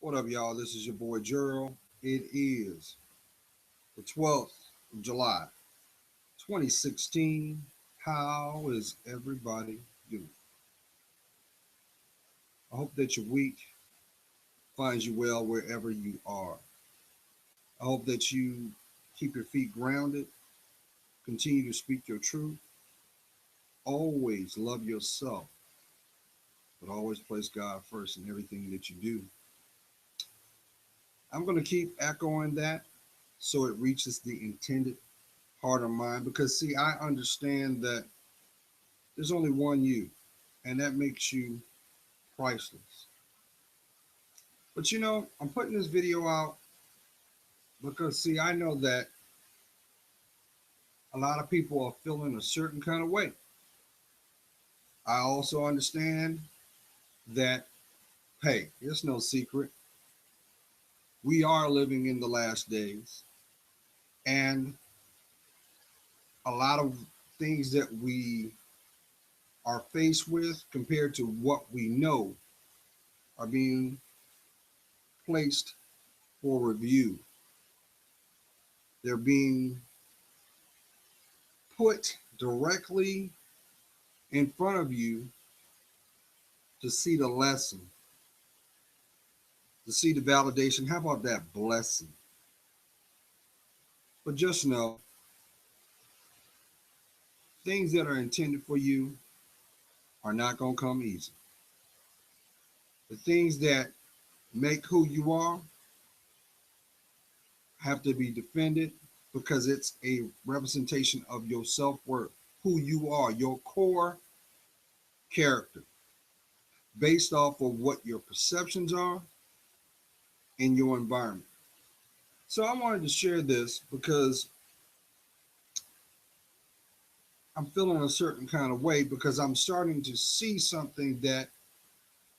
What up, y'all? This is your boy Gerald. It is the 12th of July, 2016. How is everybody doing? I hope that your week finds you well wherever you are. I hope that you keep your feet grounded, continue to speak your truth, always love yourself, but always place God first in everything that you do. I'm going to keep echoing that so it reaches the intended heart of mine because, see, I understand that there's only one you, and that makes you priceless. But I'm putting this video out because, see, I know that a lot of people are feeling a certain kind of way. I also understand that, hey, it's no secret. We are living in the last days, and a lot of things that we are faced with compared to what we know are being placed for review. They're being put directly in front of you to see the lesson, to see the validation. How about that blessing? But just know things that are intended for you are not going to come easy. The things that make who you are have to be defended because it's a representation of your self worth, who you are, your core character, based off of what your perceptions are in your environment. So I wanted to share this because I'm feeling a certain kind of way because I'm starting to see something that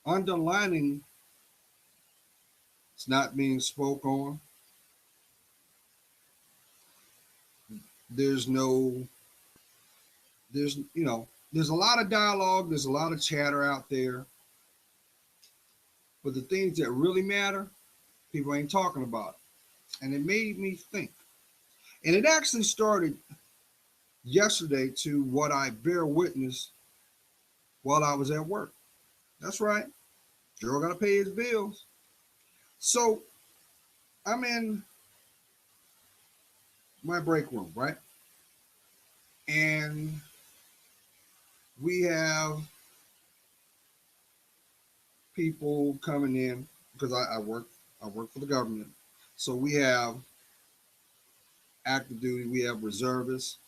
underlining it's not being spoke on. There's no, there's a lot of dialogue, there's a lot of chatter out there, but the things that really matter, people ain't talking about it. And it made me think. And it actually started yesterday to what I bear witness while I was at work. That's right. Joe got to pay his bills. So I'm in my break room, right? And we have people coming in because I work for the government. So we have active duty, we have reservists,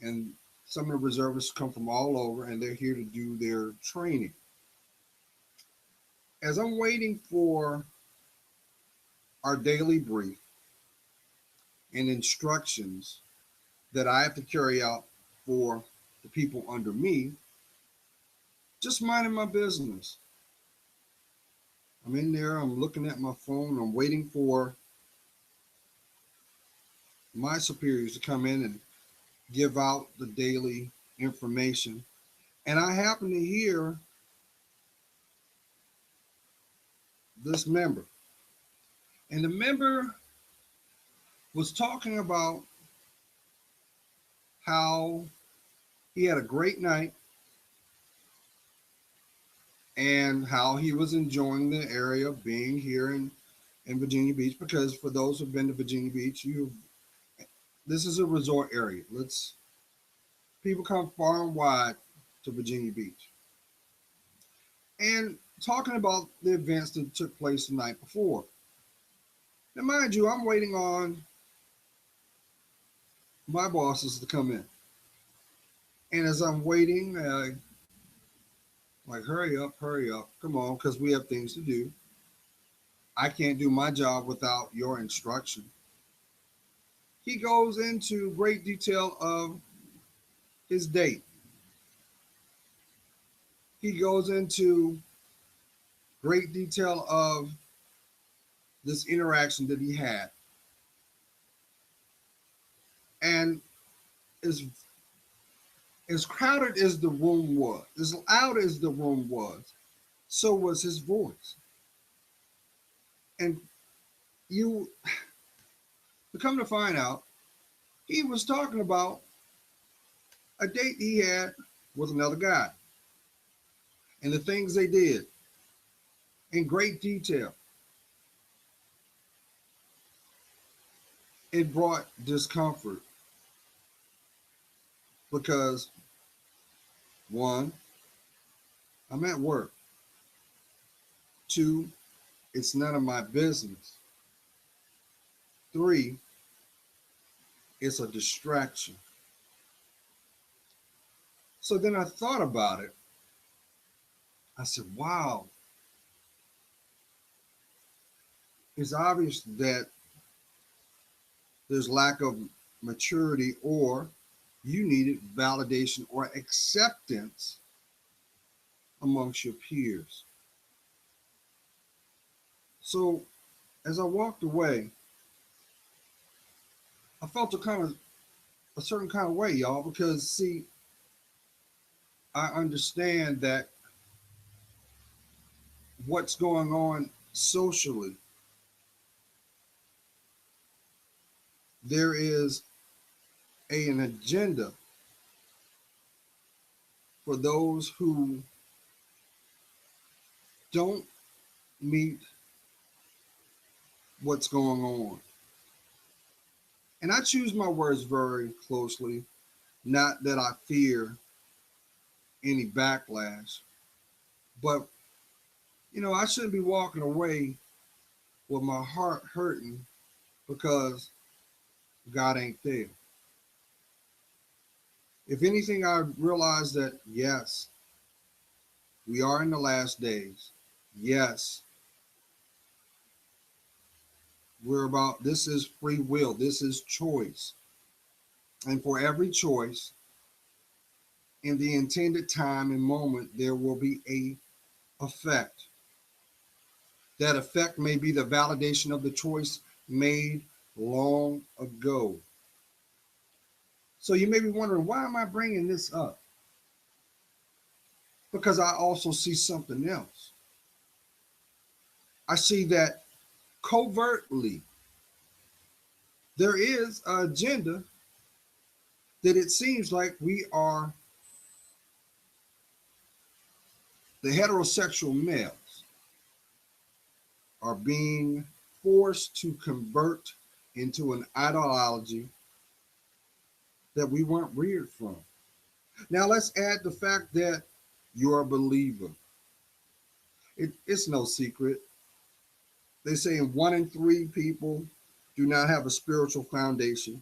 and some of the reservists come from all over and they're here to do their training. As I'm waiting for our daily brief and instructions that I have to carry out for the people under me, just minding my business. I'm in there, I'm looking at my phone, I'm waiting for my superiors to come in and give out the daily information. And I happen to hear this member. And the member was talking about how he had a great night and how he was enjoying the area of being here in Virginia Beach. Because for those who've been to Virginia Beach, this is a resort area. People come far and wide to Virginia Beach. And talking about the events that took place the night before. Now, mind you, I'm waiting on my bosses to come in. And as I'm waiting, like, hurry up, come on, because we have things to do. I can't do my job without your instruction. He goes into great detail of his date. He goes into great detail of this interaction that he had. And as, as crowded as the room was, as loud as the room was, so was his voice. And you come to find out, he was talking about a date he had with another guy and the things they did in great detail. It brought discomfort because, one, I'm at work. Two, it's none of my business. Three, it's a distraction. So then I thought about it. I said, wow, it's obvious that there's lack of maturity, or you needed validation or acceptance amongst your peers. So as I walked away, I felt a certain kind of way, y'all, because see, I understand that what's going on socially, there is an agenda for those who don't meet what's going on. And I choose my words very closely, not that I fear any backlash, but I shouldn't be walking away with my heart hurting because God ain't there. If anything, I realize that yes, we are in the last days. Yes, this is free will, this is choice. And for every choice, in the intended time and moment, there will be a effect. That effect may be the validation of the choice made long ago. So you may be wondering, why am I bringing this up? Because I also see something else. I see that covertly there is an agenda that it seems like the heterosexual males are being forced to convert into an ideology that we weren't reared from. Now let's add the fact that you're a believer. It's no secret. They say 1 in 3 people do not have a spiritual foundation.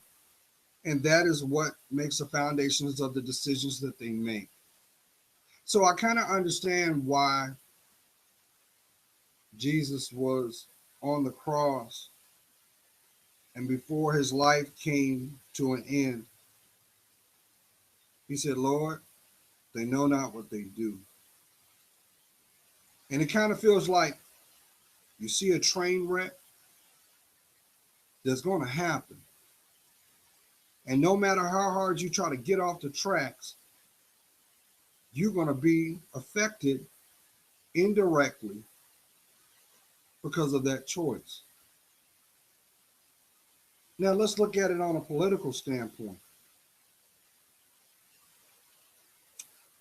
And that is what makes the foundations of the decisions that they make. So I kind of understand why Jesus was on the cross, and before his life came to an end, he said, Lord, they know not what they do. And it kind of feels like you see a train wreck that's going to happen. And no matter how hard you try to get off the tracks, you're going to be affected indirectly because of that choice. Now let's look at it on a political standpoint.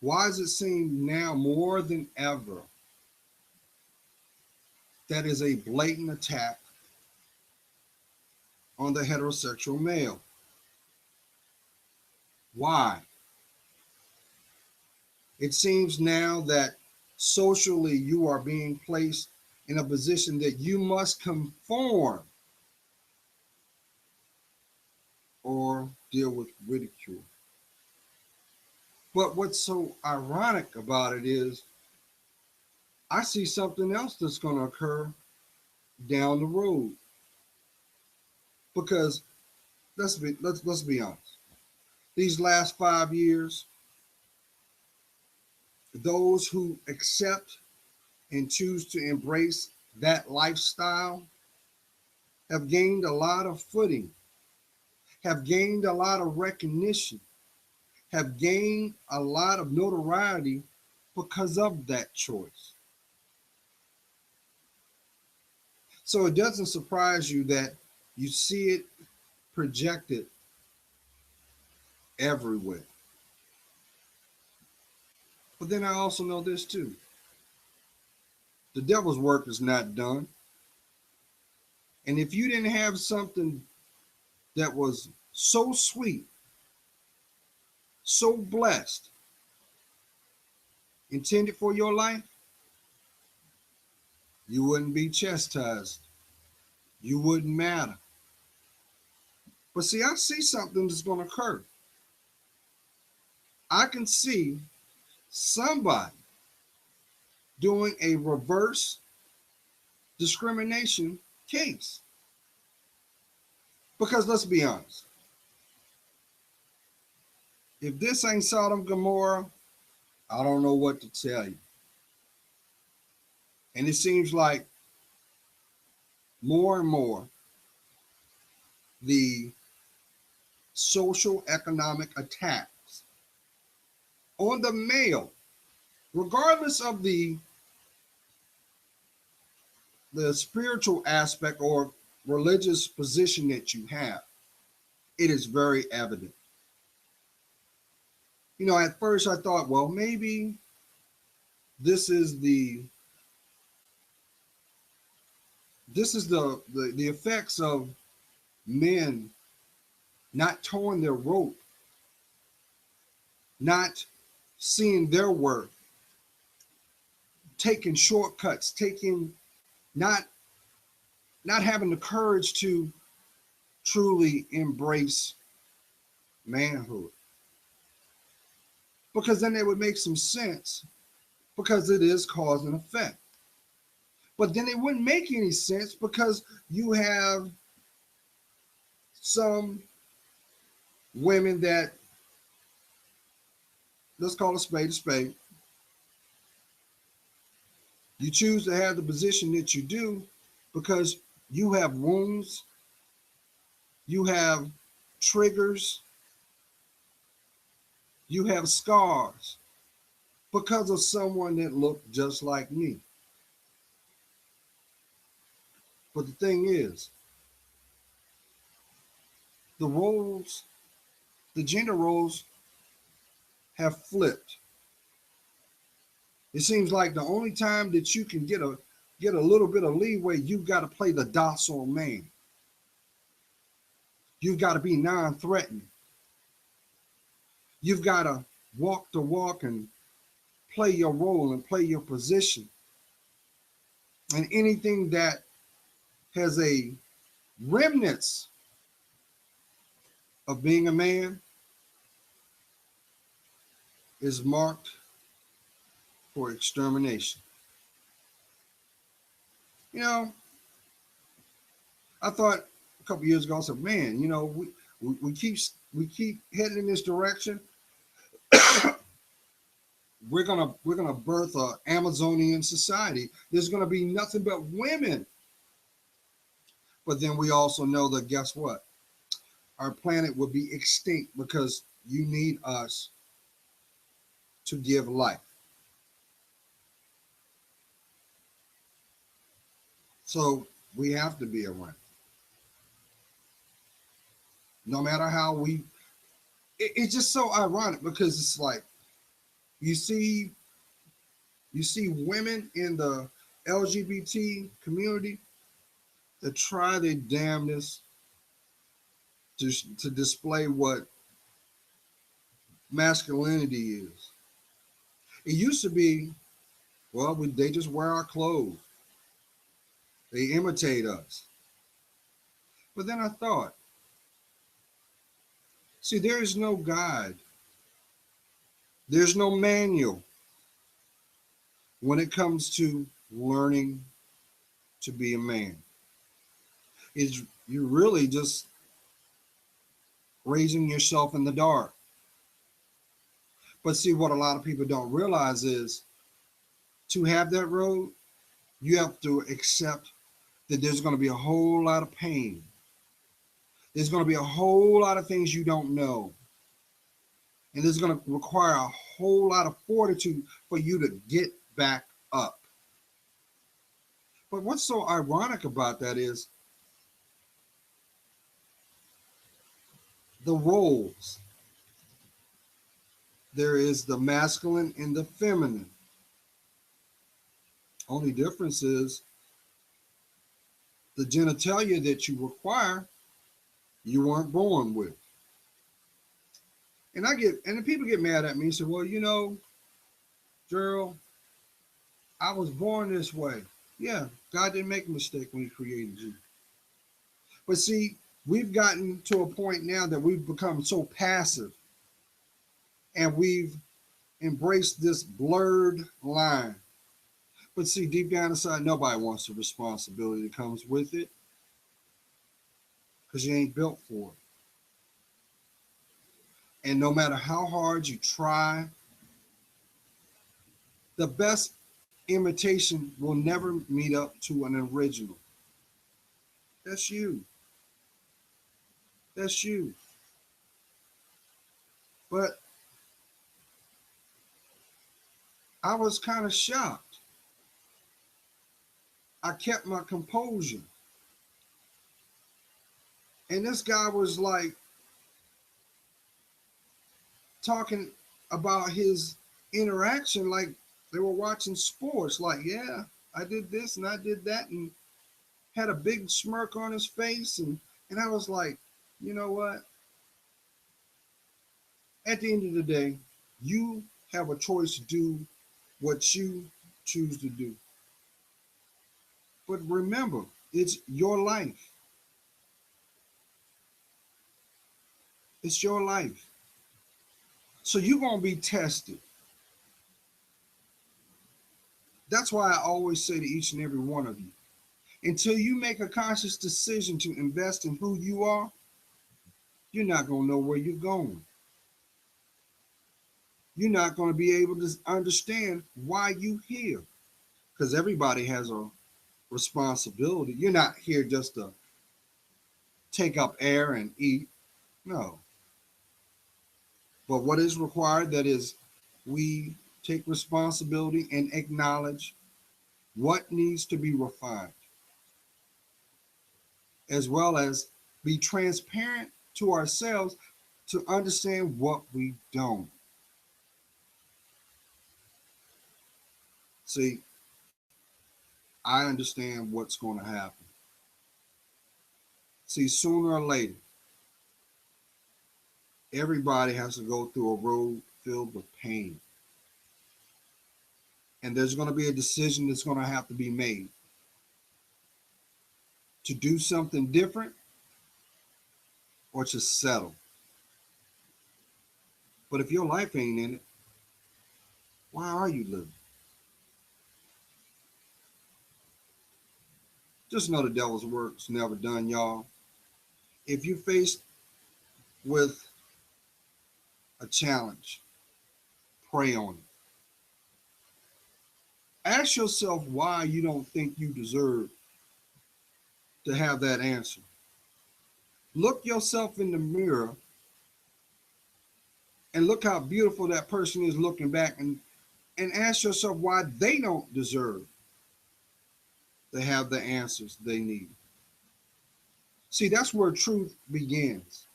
Why does it seem now more than ever that is a blatant attack on the heterosexual male? Why? It seems now that socially you are being placed in a position that you must conform or deal with ridicule. But what's so ironic about it is I see something else that's going to occur down the road. Because let's be honest. These last 5 years, those who accept and choose to embrace that lifestyle have gained a lot of footing, have gained a lot of recognition, have gained a lot of notoriety because of that choice. So it doesn't surprise you that you see it projected everywhere. But then I also know this too. The devil's work is not done. And if you didn't have something that was so sweet, so blessed, intended for your life, you wouldn't be chastised. You wouldn't matter. But see, I see something that's going to occur. I can see somebody doing a reverse discrimination case. Because let's be honest, if this ain't Sodom and Gomorrah, I don't know what to tell you. And it seems like more and more the social economic attacks on the male, regardless of the spiritual aspect or religious position that you have, it is very evident. You know, at first I thought, well, maybe this is the effects of men not towing their rope, not seeing their worth, taking shortcuts, not having the courage to truly embrace manhood. Because then it would make some sense, because it is cause and effect. But then it wouldn't make any sense because you have some women that, let's call a spade a spade. You choose to have the position that you do because you have wounds, you have triggers, you have scars because of someone that looked just like me. But the thing is, the gender roles have flipped. It seems like the only time that you can get a little bit of leeway, you've got to play the docile man. You've got to be non-threatening. You've got to walk the walk and play your role and play your position. And anything that has a remnants of being a man is marked for extermination. You know, I thought a couple years ago, I said, man, you know, we keep heading in this direction. we're gonna birth a Amazonian society. There's gonna be nothing but women. But then we also know that, guess what? Our planet will be extinct because you need us to give life. So we have to be around. No matter how it's just so ironic because it's like you see women in the LGBT community that try their damnness to display what masculinity is. It used to be, well, they just wear our clothes. They imitate us. But then I thought, see, there is no guide. There's no manual when it comes to learning to be a man. You're really just raising yourself in the dark. But see, what a lot of people don't realize is to have that road, you have to accept that there's going to be a whole lot of pain. There's going to be a whole lot of things you don't know. And there's going to require a whole lot of fortitude for you to get back up. But what's so ironic about that is the roles. There is the masculine and the feminine. Only difference is the genitalia that you require, you weren't born with. And people get mad at me and say, well, Gerald, I was born this way. Yeah, God didn't make a mistake when he created you. But see, we've gotten to a point now that we've become so passive and we've embraced this blurred line. But see, deep down inside, nobody wants the responsibility that comes with it because you ain't built for it. And no matter how hard you try, the best imitation will never meet up to an original. That's you. That's you. But I was kind of shocked. I kept my composure. And this guy was like talking about his interaction like they were watching sports. Like, yeah, I did this and I did that, and had a big smirk on his face. And I was like, you know what? At the end of the day, you have a choice to do what you choose to do. But remember, it's your life. It's your life. So you're going to be tested. That's why I always say to each and every one of you, until you make a conscious decision to invest in who you are, you're not going to know where you're going. You're not going to be able to understand why you're here, because everybody has a responsibility. You're not here just to take up air and eat. No. But what is required, that is, we take responsibility and acknowledge what needs to be refined, as well as be transparent to ourselves to understand what we don't. See, I understand what's going to happen. See, sooner or later, everybody has to go through a road filled with pain. And there's going to be a decision that's going to have to be made to do something different or to settle. But if your life ain't in it, why are you living? Just know the devil's work's never done, y'all. If you're faced with a challenge, pray on it. Ask yourself why you don't think you deserve to have that answer. Look yourself in the mirror and look how beautiful that person is looking back, and ask yourself why they don't deserve to have the answers they need. See, that's where truth begins.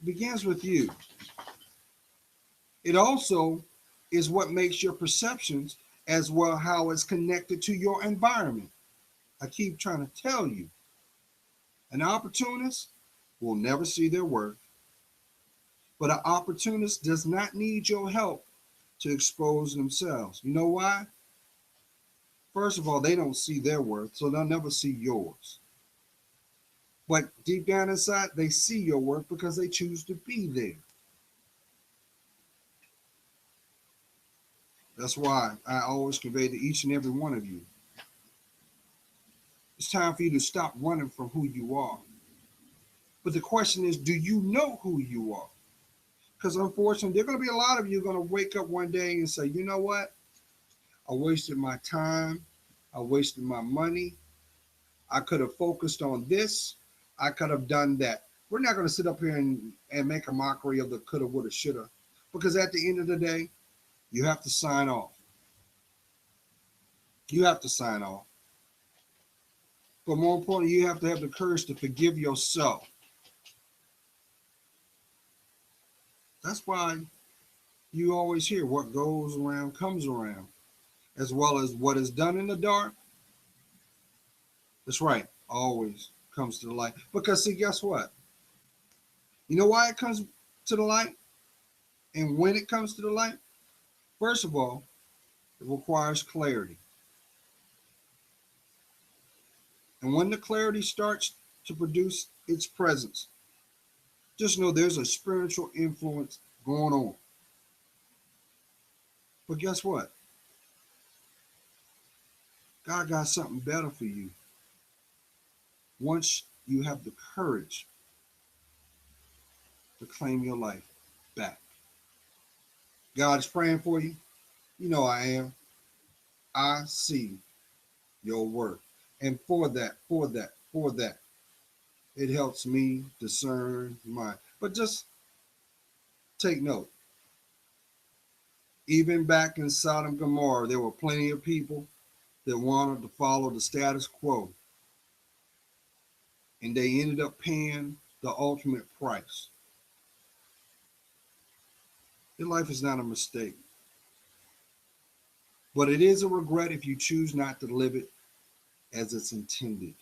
It begins with you. It also is what makes your perceptions as well how it's connected to your environment. I keep trying to tell you, an opportunist will never see their worth, but an opportunist does not need your help to expose themselves. You know why? First of all, they don't see their worth, so they'll never see yours. But deep down inside, they see your worth because they choose to be there. That's why I always convey to each and every one of you, it's time for you to stop running from who you are. But the question is, do you know who you are? Because unfortunately, there are going to be a lot of you going to wake up one day and say, you know what? I wasted my time. I wasted my money. I could have focused on this. I could have done that. We're not going to sit up here and make a mockery of the coulda, woulda, shoulda. Because at the end of the day, you have to sign off. You have to sign off. But more importantly, you have to have the courage to forgive yourself. That's why you always hear what goes around comes around, as well as what is done in the dark. That's right, always comes to the light. Because, see, guess what? You know why it comes to the light? And when it comes to the light? First of all, it requires clarity. And when the clarity starts to produce its presence, just know there's a spiritual influence going on. But guess what? God got something better for you once you have the courage to claim your life back. God is praying for you. You know I am. I see your work. And for that, it helps me discern mine. But just take note. Even back in Sodom and Gomorrah, there were plenty of people that wanted to follow the status quo. And they ended up paying the ultimate price. Your life is not a mistake. But it is a regret if you choose not to live it as it's intended.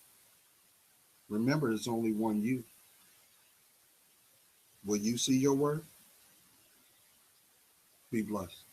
Remember, there's only one you. Will you see your worth? Be blessed.